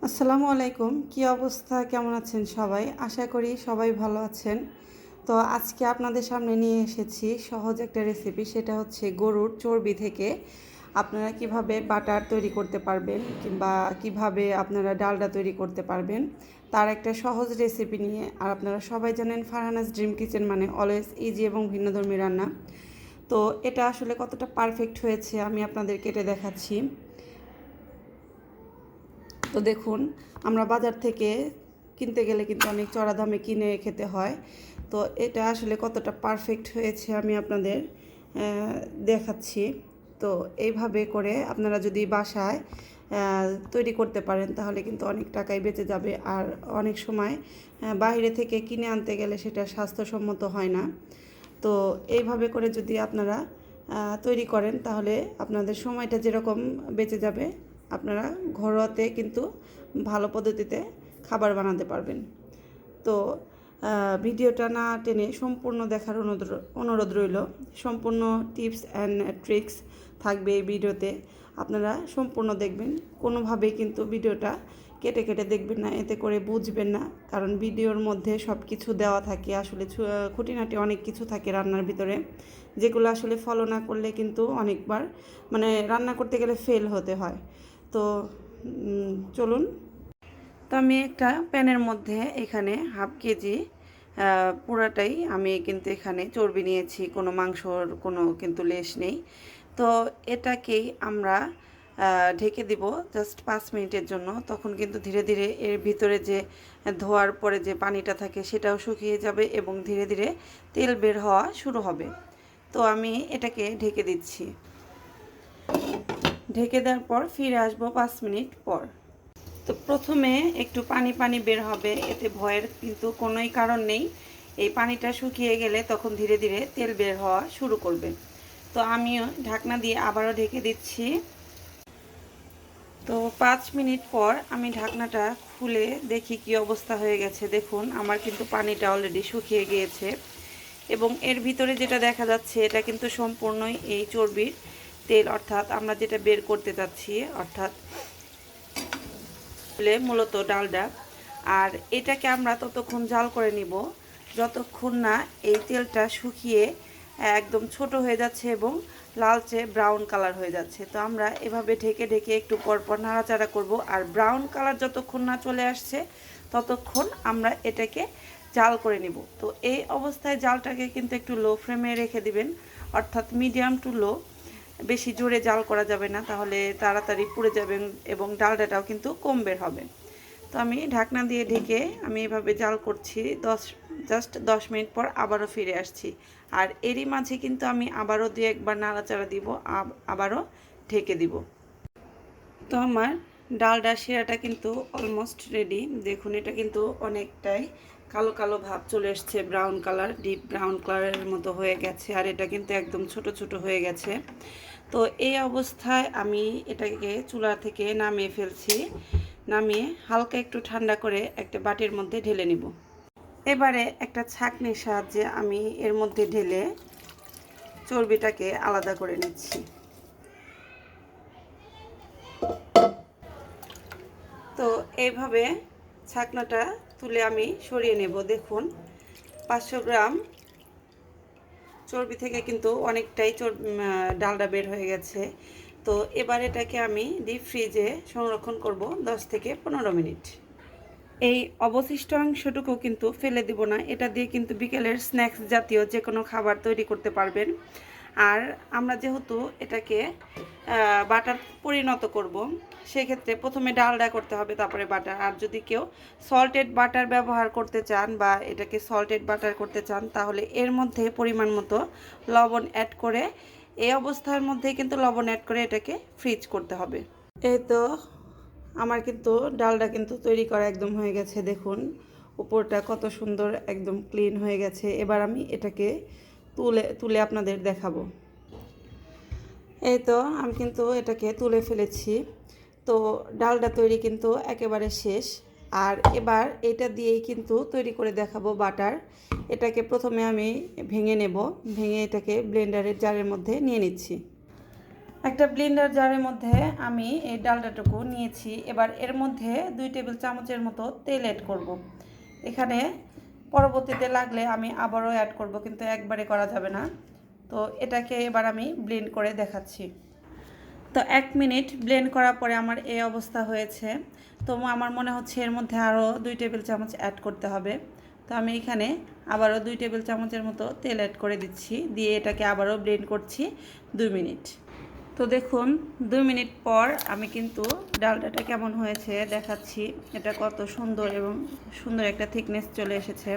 আসসালামু আলাইকুম। কি অবস্থা, কেমন আছেন সবাই? আশা করি সবাই ভালো আছেন। তো আজকে আপনাদের সামনে নিয়ে এসেছি সহজ একটা রেসিপি, সেটা হচ্ছে গরুর চর্বি থেকে আপনারা কিভাবে বাটার তৈরি করতে পারবেন কিংবা কিভাবে আপনারা ডালডা তৈরি করতে পারবেন তার একটা সহজ রেসিপি নিয়ে। আর আপনারা সবাই জানেন ফারহানাস ড্রিম কিচেন মানে অলওয়েজ ইজি এবং ভিন্নধর্মী রান্না। তো এটা আসলে কতটা পারফেক্ট হয়েছে আমি আপনাদের কেটে দেখাচ্ছি। তো দেখুন, আমরা বাজার থেকে কিনতে গেলে কিন্তু অনেক চড়া দামে কিনে খেতে হয়। তো এটা আসলে কতটা পারফেক্ট হয়েছে আমি আপনাদের দেখাচ্ছি। তো এইভাবে করে আপনারা যদি বাসায় তৈরি করতে পারেন তাহলে কিন্তু অনেক টাকাই বেঁচে যাবে। আর অনেক সময় বাইরে থেকে কিনে আনতে গেলে সেটা স্বাস্থ্যসম্মত হয় না। তো এইভাবে করে যদি আপনারা তৈরি করেন তাহলে আপনাদের সময়টা যেরকম বেঁচে যাবে, আপনারা ঘরোয়াতে কিন্তু ভালো পদ্ধতিতে খাবার বানাতে পারবেন। তো ভিডিওটা না টেনে সম্পূর্ণ দেখার অনুরোধ রইল। সম্পূর্ণ টিপস অ্যান্ড ট্রিক্স থাকবে এই ভিডিওতে, আপনারা সম্পূর্ণ দেখবেন। কোনোভাবেই কিন্তু ভিডিওটা কেটে কেটে দেখবেন না, এতে করে বুঝবেন না। কারণ ভিডিওর মধ্যে সব কিছু দেওয়া থাকে, আসলে খুঁটিনাটি অনেক কিছু থাকে রান্নার ভিতরে, যেগুলো আসলে ফলো না করলে কিন্তু অনেকবার মানে রান্না করতে গেলে ফেল হতে হয়। তো চলুন। তো আমি একটা প্যানের মধ্যে এখানে হাফ কেজি পুরাটাই আমি কিন্তু এখানে চর্বি নিয়েছি, কোনো মাংসর কোনো কিন্তু লেশ নেই। তো এটাকেই আমরা ঢেকে দিব জাস্ট 5 মিনিটের জন্য। তখন কিন্তু ধীরে ধীরে এর ভিতরে যে ধোয়ার পরে যে পানিটা থাকে সেটাও শুকিয়ে যাবে এবং ধীরে ধীরে তেল বের হওয়া শুরু হবে। তো আমি এটাকে ঢেকে দিচ্ছি। ঢেকে দেওয়ার পর ফিরে আসবো 5 মিনিট পর। তো প্রথমে একটু পানি পানি বের হবে, এতে ভয়ের কিন্তু কোনোই কারণ নেই। এই পানিটা শুকিয়ে গেলে তখন ধীরে ধীরে তেল বের হওয়া শুরু করবে। তো আমিও ঢাকনা দিয়ে আবারও ঢেকে দিচ্ছি। তো 5 মিনিট পর আমি ঢাকনাটা খুলে দেখি কি অবস্থা হয়ে গেছে। দেখুন, আমার কিন্তু পানিটা অলরেডি শুকিয়ে গিয়েছে এবং এর ভিতরে যেটা দেখা যাচ্ছে এটা কিন্তু সম্পূর্ণই এই চর্বির তেল, অর্থাৎ আমরা যেটা বের করতে চাচ্ছি, অর্থাৎ মূলত ডালডা। আর এটাকে আমরা ততক্ষণ জাল করে নিব যতক্ষণ না এই তেলটা শুকিয়ে একদম ছোট হয়ে যাচ্ছে এবং লালচে ব্রাউন কালার হয়ে যাচ্ছে। তো আমরা এভাবে ঢেকে ঢেকে একটু পরপর নাড়াচাড়া করব। আর ব্রাউন কালার যতক্ষণ না চলে আসছে ততক্ষণ আমরা এটাকে জাল করে নিব। তো এই অবস্থায় জালটাকে কিন্তু একটু লো ফ্লেমে রেখে দিবেন, অর্থাৎ মিডিয়াম টু লো। বেশি জোরে জাল করা যাবে না, তাহলে তাড়াতাড়ি পুড়ে যাবে এবং ডালডাটাও কিন্তু কম বের হবে। তো আমি ঢাকনা দিয়ে ঢেকে আমি এভাবে জাল করছি জাস্ট 10 মিনিট পর আবারও ফিরে আসছি। আর এরই মাঝে কিন্তু আমি আবারও 2-1বার নাড়াচাড়া দিব, আবারও ঢেকে দিব। তো আমার ডালডা শিরাটা কিন্তু অলমোস্ট রেডি। দেখুন, এটা কিন্তু অনেকটাই কালো কালো ভাব চলে এসছে, ব্রাউন কালার, ডিপ ব্রাউন কালারের মতো হয়ে গেছে। আর এটা কিন্তু একদম ছোট ছোট হয়ে গেছে। তো এই অবস্থায় আমি এটাকে চুলা থেকে নামিয়ে ফেলছি। নামিয়ে হালকা একটু ঠান্ডা করে একটা বাটির মধ্যে ঢেলে নিব। এবারে একটা ছাঁকনির সাহায্যে আমি এর মধ্যে ঢেলে চর্বিটাকে আলাদা করে নিচ্ছি। তো এইভাবে ছাকনাটা তুলে আমি সরিয়ে নেব। দেখুন, 500 গ্রাম চর্বি থেকে কিন্তু অনেকটাই ডালডা বের হয়ে গেছে। তো এবার এটাকে আমি ডিপ ফ্রিজে সংরক্ষণ করব 10 থেকে 15 মিনিট। এই অবশিষ্ট অংশটুকু কিন্তু ফেলে দিব না, এটা দিয়ে কিন্তু বিকেলের স্ন্যাক্স জাতীয় যে কোনো খাবার তৈরি করতে পারবেন। আর আমরা যেহেতু এটাকে বাটার পরিণত করব, সেক্ষেত্রে প্রথমে ডালডা করতে হবে, তারপরে বাটার। আর যদি কেউ সল্টেড বাটার ব্যবহার করতে চান বা এটাকে সল্টেড বাটার করতে চান, তাহলে এর মধ্যে পরিমাণ মতো লবণ অ্যাড করে, এই অবস্থার মধ্যে কিন্তু লবণ অ্যাড করে এটাকে ফ্রিজ করতে হবে। এই তো আমার কিন্তু ডালটা কিন্তু তৈরি করা একদম হয়ে গেছে। দেখুন, উপরটা কত সুন্দর একদম ক্লিন হয়ে গেছে। এবার আমি এটাকে তুলে তুলে আপনাদের দেখাবো। এই তো আমি কিন্তু এটাকে তুলে ফেলেছি। তো ডালটা তৈরি কিন্তু একেবারে শেষ। আর এবার এটা দিয়েই কিন্তু তৈরি করে দেখাবো বাটার। এটাকে প্রথমে আমি ভেঙে নেব, ভেঙে এটাকে ব্লেন্ডারের জারের মধ্যে নিয়ে নিচ্ছি। একটা ব্লেন্ডার জারের মধ্যে আমি এই ডালডাটুকু নিয়েছি। এবার এর মধ্যে 2 টেবিল চামচের মতো তেল অ্যাড করব। এখানে পরবর্তীতে লাগলে আমি আবারও অ্যাড করব, কিন্তু একবারে করা যাবে না। তো এটাকে এবার আমি ব্লেন্ড করে দেখাচ্ছি। তো 1 মিনিট ব্লেন্ড করার পরে আমার এই অবস্থা হয়েছে। তো আমার মনে হচ্ছে এর মধ্যে আরও 2 টেবিল চামচ অ্যাড করতে হবে। তো আমি এখানে আবারও 2 টেবিল চামচের মতো তেল অ্যাড করে দিচ্ছি, দিয়ে এটাকে আবারও ব্লেন্ড করছি 2 মিনিট। তো দেখুন 2 মিনিট পর আমি কিন্তু ডালডাটা কেমন হয়েছে দেখাচ্ছি। এটা কত সুন্দর এবং সুন্দর একটা থিকনেস চলে এসেছে।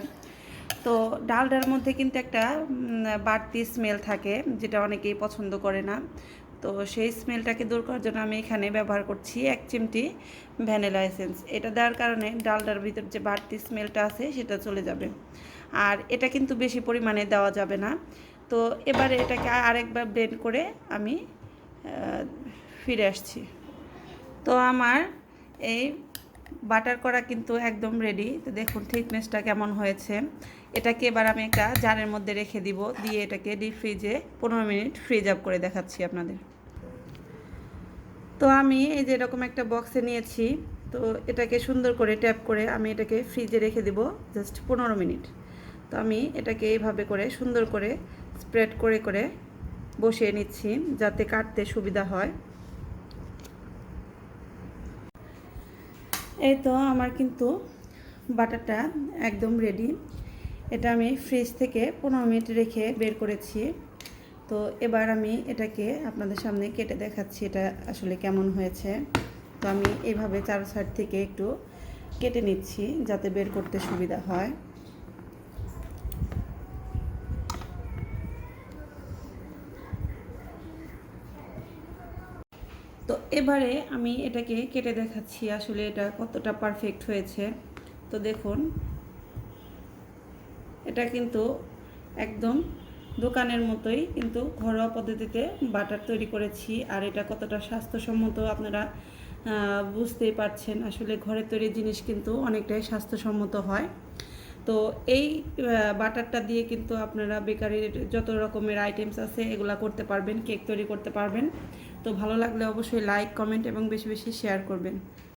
তো ডালডার মধ্যে কিন্তু একটা বাড়তি স্মেল থাকে, যেটা অনেকেই পছন্দ করে না। তো সেই স্মেলটাকে দূর করার জন্য আমি এখানে ব্যবহার করছি 1 চিমটি ভ্যানিলা এসেন্স। এটা দেওয়ার কারণে ডালডার ভিতর যে বাড়তি স্মেলটা আছে সেটা চলে যাবে। আর এটা কিন্তু বেশি পরিমাণে দেওয়া যাবে না। তো এবারে এটাকে আরেকবার ব্লেন্ড করে আমি ফিরে আসছি। তো আমার এই বাটার করা কিন্তু একদম রেডি। তো দেখুন থিকনেসটা কেমন হয়েছে। এটাকে এবার আমি একটা জারের মধ্যে রেখে দিব, দিয়ে এটাকে ডিপ ফ্রিজে 15 মিনিট ফ্রিজ আপ করে দেখাচ্ছি আপনাদের। তো আমি এই যে এরকম একটা বক্সে নিয়েছি। তো এটাকে সুন্দর করে ট্যাপ করে আমি এটাকে ফ্রিজে রেখে দিব জাস্ট 15 মিনিট। তো আমি এটাকে এইভাবে করে সুন্দর করে স্প্রেড করে করে বসিয়ে নিচ্ছি, যাতে কাটতে সুবিধা হয়। এই তো আমার কিন্তু বাটারটা একদম রেডি। এটা আমি ফ্রিজ থেকে 15 মিনিট রেখে বের করেছি। তো এবার আমি এটাকে আপনাদের সামনে কেটে দেখাচ্ছি এটা আসলে কেমন হয়েছে। তো আমি এইভাবে চারো সাইড থেকে একটু কেটে নিচ্ছি যাতে বের করতে সুবিধা হয়। তো এবারে আমি এটাকে কেটে দেখাচ্ছি আসলে এটা কতটা পারফেক্ট হয়েছে। তো দেখুন এটা কিন্তু একদম দোকানের মতোই কিন্তু ঘরোয়া পদ্ধতিতে বাটার তৈরি করেছি। আর এটা কতটা স্বাস্থ্যসম্মত আপনারা বুঝতেই পারছেন। আসলে ঘরের তৈরি জিনিস কিন্তু অনেকটাই স্বাস্থ্যসম্মত হয়। তো এই বাটারটা দিয়ে কিন্তু আপনারা বেকারির যত রকমের আইটেমস আছে এগুলা করতে পারবেন, কেক তৈরি করতে পারবেন। তো ভালো লাগলে অবশ্যই লাইক, কমেন্ট এবং বেশি বেশি শেয়ার করবেন।